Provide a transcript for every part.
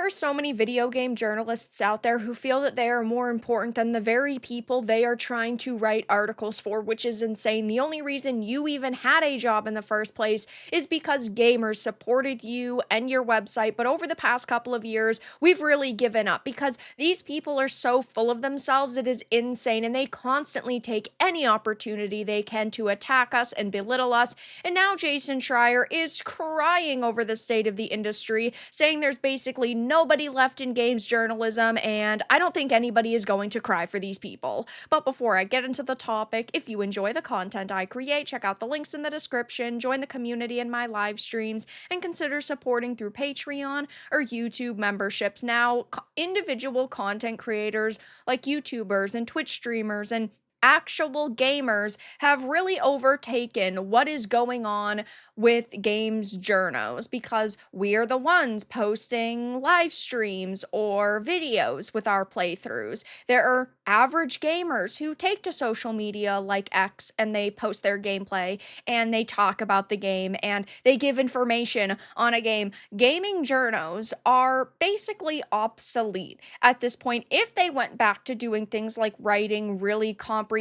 There are so many video game journalists out there who feel that they are more important than the very people they are trying to write articles for, which is insane. The only reason you even had a job in the first place is because gamers supported you and your website. But over the past couple of years, we've really given up because these people are so full of themselves. It is insane. And they constantly take any opportunity they can to attack us and belittle us. And now Jason Schreier is crying over the state of the industry, saying there's basically nobody left in games journalism, and I don't think anybody is going to cry for these people. But before I get into the topic, if you enjoy the content I create, check out the links in the description, join the community in my live streams, and consider supporting through Patreon or YouTube memberships. Now, individual content creators like YouTubers and Twitch streamers and actual gamers have really overtaken what is going on with games journos because we are the ones posting live streams or videos with our playthroughs. There are average gamers who take to social media like X and they post their gameplay and they talk about the game and they give information on a game. Gaming journos are basically obsolete at this point. If they went back to doing things like writing really comprehensive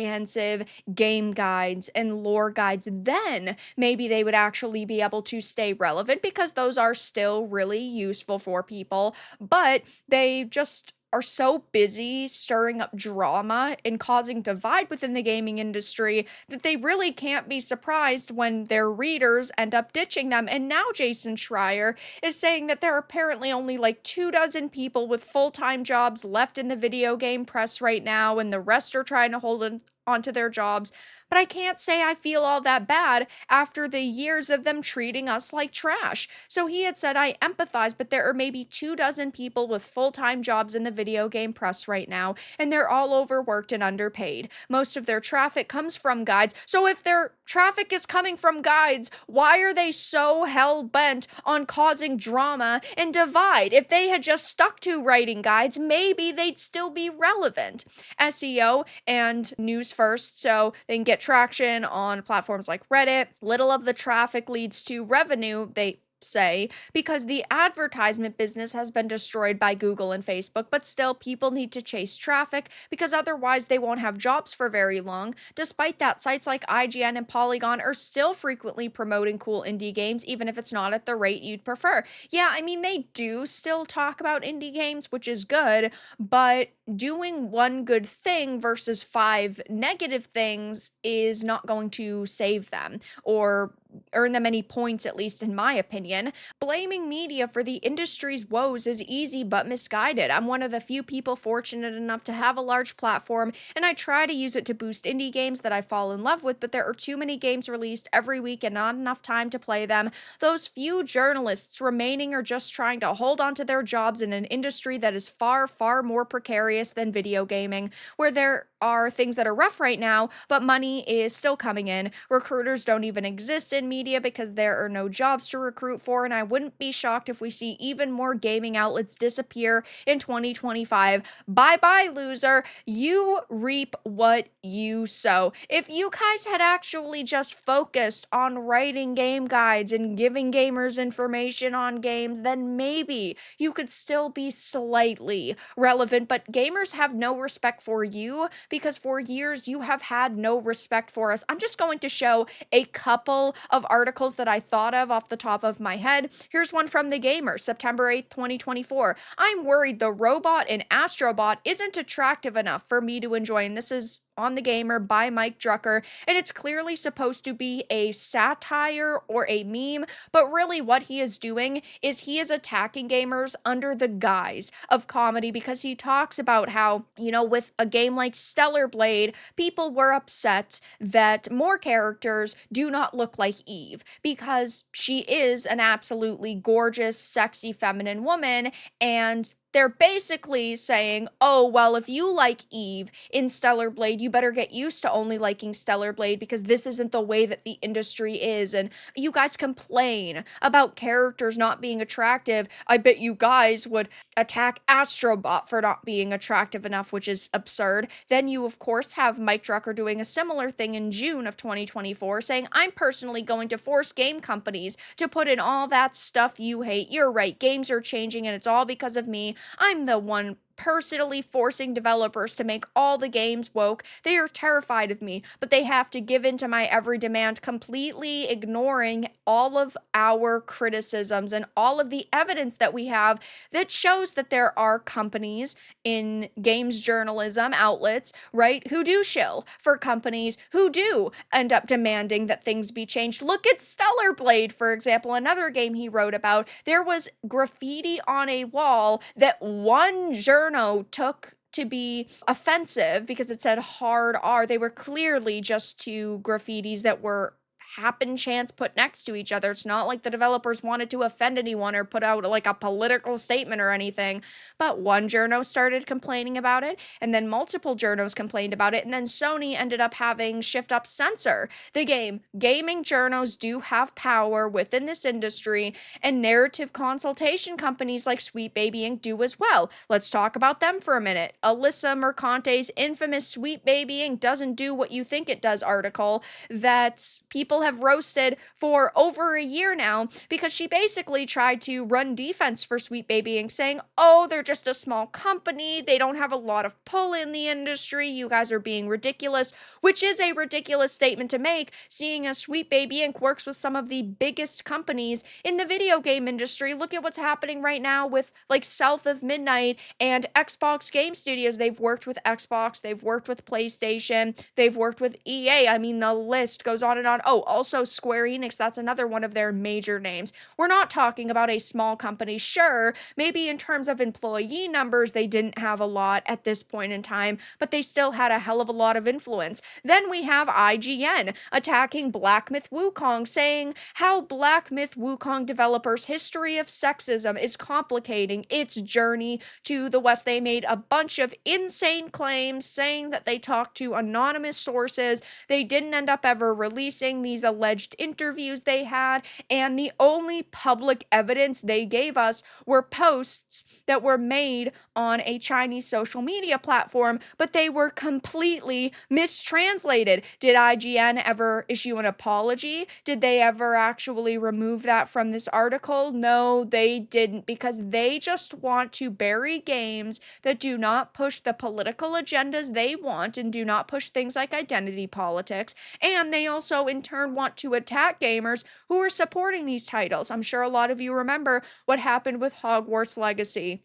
game guides and lore guides, then maybe they would actually be able to stay relevant because those are still really useful for people. But they just are so busy stirring up drama and causing divide within the gaming industry that they really can't be surprised when their readers end up ditching them. And now Jason Schreier is saying that there are apparently only like 24 people with full-time jobs left in the video game press right now, and the rest are trying to hold onto their jobs. But I can't say I feel all that bad after the years of them treating us like trash. So he had said, I empathize, but there are maybe 24 people with full-time jobs in the video game press right now, and they're all overworked and underpaid. Most of their traffic comes from guides. So if their traffic is coming from guides, why are they so hell-bent on causing drama and divide? If they had just stuck to writing guides, maybe they'd still be relevant. SEO and news first, so they can get traction on platforms like Reddit. Little of the traffic leads to revenue, they say, because the advertisement business has been destroyed by Google and Facebook, but still people need to chase traffic because otherwise they won't have jobs for very long. Despite that, sites like IGN and Polygon are still frequently promoting cool indie games, even if it's not at the rate you'd prefer. Yeah, I mean, they do still talk about indie games, which is good, but doing one good thing versus 5 negative things is not going to save them or earn them any points, at least in my opinion. Blaming media for the industry's woes is easy but misguided. I'm one of the few people fortunate enough to have a large platform, and I try to use it to boost indie games that I fall in love with, but there are too many games released every week and not enough time to play them. Those few journalists remaining are just trying to hold on to their jobs in an industry that is far, far more precarious than video gaming, where there are things that are rough right now, but money is still coming in. Recruiters don't even exist in media because there are no jobs to recruit for, and I wouldn't be shocked if we see even more gaming outlets disappear in 2025. Bye-bye, loser. You reap what you sow. If you guys had actually just focused on writing game guides and giving gamers information on games, then maybe you could still be slightly relevant, but gamers have no respect for you because for years you have had no respect for us. I'm just going to show a couple of articles that I thought of off the top of my head. Here's one from The Gamer, September 8th, 2024. I'm worried the robot in Astrobot isn't attractive enough for me to enjoy. And this is on The Gamer by Mike Drucker, and it's clearly supposed to be a satire or a meme, but really what he is doing is he is attacking gamers under the guise of comedy because he talks about how, with a game like Stellar Blade, people were upset that more characters do not look like Eve because she is an absolutely gorgeous, sexy, feminine woman, and they're basically saying, oh, well, if you like Eve in Stellar Blade, you better get used to only liking Stellar Blade because this isn't the way that the industry is. And you guys complain about characters not being attractive. I bet you guys would attack Astrobot for not being attractive enough, which is absurd. Then you, of course, have Mike Drucker doing a similar thing in June of 2024, saying, I'm personally going to force game companies to put in all that stuff you hate. You're right, games are changing and it's all because of me. I'm the one personally forcing developers to make all the games woke. They are terrified of me, but they have to give in to my every demand, completely ignoring all of our criticisms and all of the evidence that we have that shows that there are companies in games journalism outlets, right, who do shill for companies who do end up demanding that things be changed. Look at Stellar Blade, for example, another game he wrote about. There was graffiti on a wall that one journalist took to be offensive because it said hard R. They were clearly just two graffitis that were happen chance put next to each other. It's not like the developers wanted to offend anyone or put out like a political statement or anything, but one journo started complaining about it, and then multiple journos complained about it, and then Sony ended up having Shift Up censor the game. Gaming journos do have power within this industry, and narrative consultation companies like Sweet Baby Inc. do as well. Let's talk about them for a minute. Alyssa Mercante's infamous Sweet Baby Inc. doesn't do what you think it does article that people have roasted for over a year now because she basically tried to run defense for Sweet Baby Inc., saying, oh, they're just a small company, they don't have a lot of pull in the industry, you guys are being ridiculous, which is a ridiculous statement to make, seeing as Sweet Baby Inc. works with some of the biggest companies in the video game industry. Look at what's happening right now with like South of Midnight and Xbox Game Studios. They've worked with Xbox, they've worked with PlayStation, they've worked with EA. I mean, the list goes on and on. Oh, also Square Enix, that's another one of their major names. We're not talking about a small company. Sure, maybe in terms of employee numbers, they didn't have a lot at this point in time, but they still had a hell of a lot of influence. Then we have IGN attacking Black Myth Wukong, saying how Black Myth Wukong developers' history of sexism is complicating its journey to the West. They made a bunch of insane claims saying that they talked to anonymous sources. They didn't end up ever releasing these alleged interviews they had, and the only public evidence they gave us were posts that were made on a Chinese social media platform, but they were completely mistranslated. Did IGN ever issue an apology? Did they ever actually remove that from this article? No, they didn't, because they just want to bury games that do not push the political agendas they want and do not push things like identity politics, and they also in turn want to attack gamers who are supporting these titles. I'm sure a lot of you remember what happened with Hogwarts Legacy.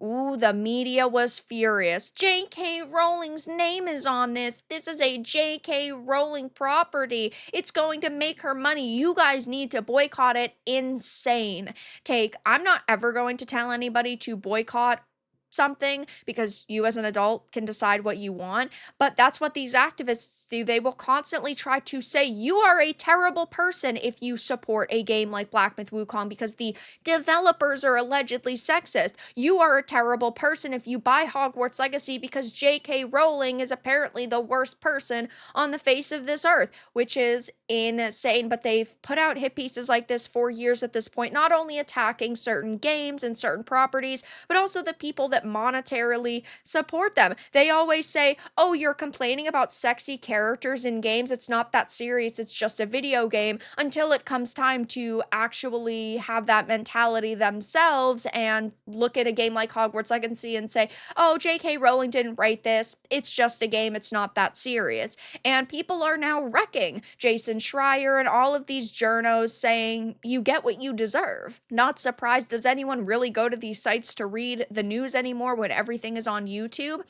Ooh, the media was furious. J.K. Rowling's name is on this. This is a J.K. Rowling property. It's going to make her money. You guys need to boycott it. Insane take. I'm not ever going to tell anybody to boycott something because you as an adult can decide what you want, but that's what these activists do. They will constantly try to say you are a terrible person if you support a game like Black Myth Wukong because the developers are allegedly sexist. You are a terrible person if you buy Hogwarts Legacy because J.K. Rowling is apparently the worst person on the face of this earth, which is insane. But they've put out hit pieces like this for years at this point, not only attacking certain games and certain properties, but also the people that monetarily support them. They always say, oh, you're complaining about sexy characters in games. It's not that serious. It's just a video game, until it comes time to actually have that mentality themselves and look at a game like Hogwarts Legacy and say, oh, J.K. Rowling didn't write this. It's just a game. It's not that serious. And people are now wrecking Jason Schreier and all of these journos saying, you get what you deserve. Not surprised. Does anyone really go to these sites to read the news anymore when everything is on YouTube?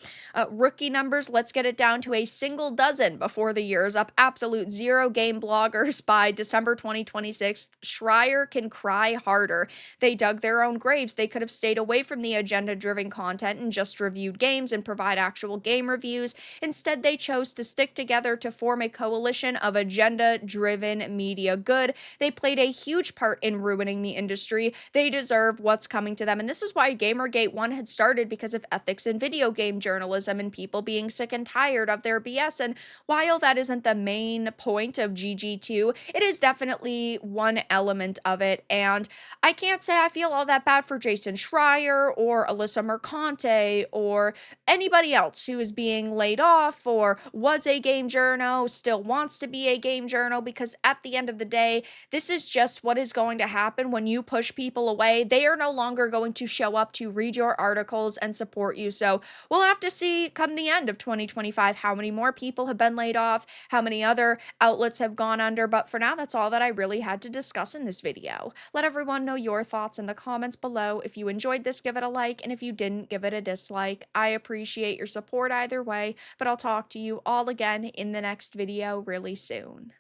Rookie numbers, let's get it down to a single dozen before the year is up. Absolute zero game bloggers by December 2026. Schreier can cry harder. They dug their own graves. They could have stayed away from the agenda-driven content and just reviewed games and provide actual game reviews. Instead, they chose to stick together to form a coalition of agenda data-driven media good. They played a huge part in ruining the industry. They deserve what's coming to them. And this is why Gamergate 1 had started, because of ethics in video game journalism and people being sick and tired of their BS. And while that isn't the main point of GG2, it is definitely one element of it. And I can't say I feel all that bad for Jason Schreier or Alyssa Mercante or anybody else who is being laid off or was a game journo, still wants to be a game journo, because at the end of the day, this is just what is going to happen when you push people away. They are no longer going to show up to read your articles and support you. So we'll have to see come the end of 2025 how many more people have been laid off, how many other outlets have gone under. But for now, that's all that I really had to discuss in this video. Let everyone know your thoughts in the comments below. If you enjoyed this, give it a like, and if you didn't, give it a dislike. I appreciate your support either way, but I'll talk to you all again in the next video really soon.